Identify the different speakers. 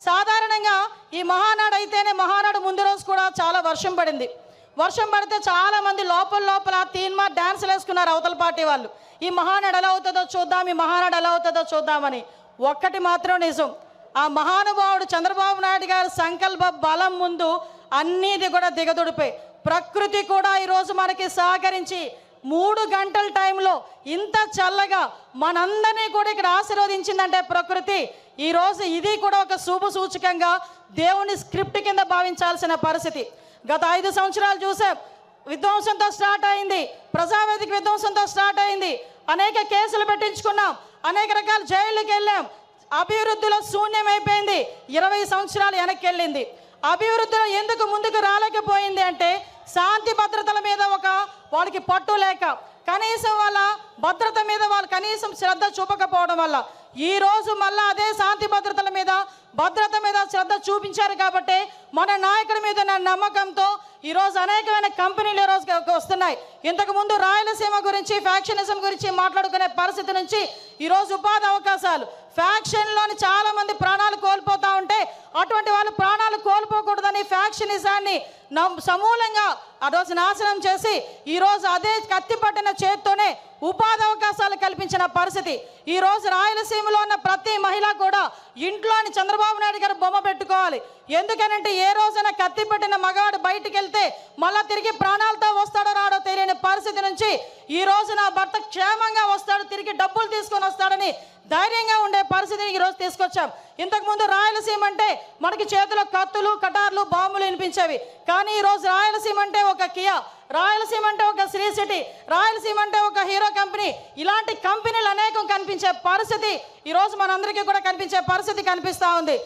Speaker 1: సాధారణంగా ఈ మహానాడు అయితేనే మహానాడు ముందు రోజు కూడా చాలా వర్షం పడింది. వర్షం పడితే చాలామంది లోపల తీన్మా డ్యాన్సులు వేసుకున్నారు అవతల పార్టీ వాళ్ళు. ఈ మహానాడు ఎలా అవుతుందో చూద్దాం, ఈ మహానాడు ఎలా అవుతుందో చూద్దామని. ఒక్కటి మాత్రం నిజం, ఆ మహానుభావుడు చంద్రబాబు నాయుడు గారి సంకల్ప బలం ముందు అన్నిది కూడా దిగదుడిపోయి ప్రకృతి కూడా ఈరోజు మనకి సహకరించి 3 గంటల టైంలో ఇంత చల్లగా మనందరినీ కూడా ఇక్కడ ఆశీర్వదించిందంటే ప్రకృతి. ఈరోజు ఇది కూడా ఒక శుభ సూచకంగా దేవుని స్క్రిప్ట్ కింద భావించాల్సిన పరిస్థితి. గత 5 సంవత్సరాలు చూసాం, విధ్వంసంతో స్టార్ట్ అయింది, ప్రజావేదిక విధ్వంసంతో స్టార్ట్ అయింది, అనేక కేసులు పెట్టించుకున్నాం, అనేక రకాల జైళ్ళకి వెళ్ళాం. అభివృద్ధిలో శూన్యమైపోయింది, 20 సంవత్సరాలు వెనక్కి వెళ్ళింది. అభివృద్ధిలో ఎందుకు ముందుకు రాలేకపోయింది అంటే శాంతి భద్రతల మీద వాళ్ళకి పట్టు లేక, కనీసం వాళ్ళ భద్రత మీద వాళ్ళు కనీసం శ్రద్ధ చూపకపోవడం వల్ల ఈరోజు మళ్ళీ అదే శాంతి భద్రతల మీద భద్రత మీద శ్రద్ధ చూపించారు. కాబట్టి మన నాయకుడి మీద నా నమ్మకంతో ఈరోజు అనేకమైన కంపెనీలు ఈరోజు వస్తున్నాయి. ఇంతకుముందు రాయలసీమ గురించి ఫ్యాక్షనిజం గురించి మాట్లాడుకునే పరిస్థితి నుంచి ఈరోజు ఉపాధి అవకాశాలు, ఫ్యాక్షన్లోని చాలామంది ప్రాణాలు కోల్పోతూ ఉంటే అటువంటి వాళ్ళు ప్రాణాలు కోల్పోకూడదని ఫ్యాక్షనిజాన్ని సమూలంగా ఆ రోజు నాశనం చేసి ఈరోజు అదే కత్తి పట్టిన చేత్తోనే ఉపాధి అవకాశాలు కల్పించిన పరిస్థితి. ఈరోజు రాయలసీమలో ఉన్న ప్రతి మహిళ కూడా ఇంట్లోని చంద్రబాబు నాయుడు గారు బొమ్మ పెట్టుకోవాలి. ఎందుకనంటే ఏ రోజైనా కత్తి పట్టిన మగవాడు బయటికి వెళ్తే మళ్ళీ తిరిగి ప్రాణాలతో వస్తాడో రాడో తెలియని పరిస్థితి నుంచి ఈ రోజు నా భర్త క్షేమంగా వస్తాడు, తిరిగి డబ్బులు తీసుకొని వస్తాడని ధైర్యంగా ఉండే పరిస్థితిని ఈరోజు తీసుకొచ్చాం. ఇంతకుముందు రాయలసీమ అంటే మనకి చేతిలో కత్తులు, కటార్లు, బాంబులు వినిపించేవి. కానీ ఈరోజు రాయలసీమ అంటే ఒక కియా, రాయలసీమ అంటే ఒక శ్రీ సిటీ, రాయలసీమ అంటే ఒక హీరో కంపెనీ, ఇలాంటి కంపెనీలు అనేకం కనిపించే పరిస్థితి ఈరోజు మనందరికీ కూడా కనిపించే పరిస్థితి కనిపిస్తూ ఉంది.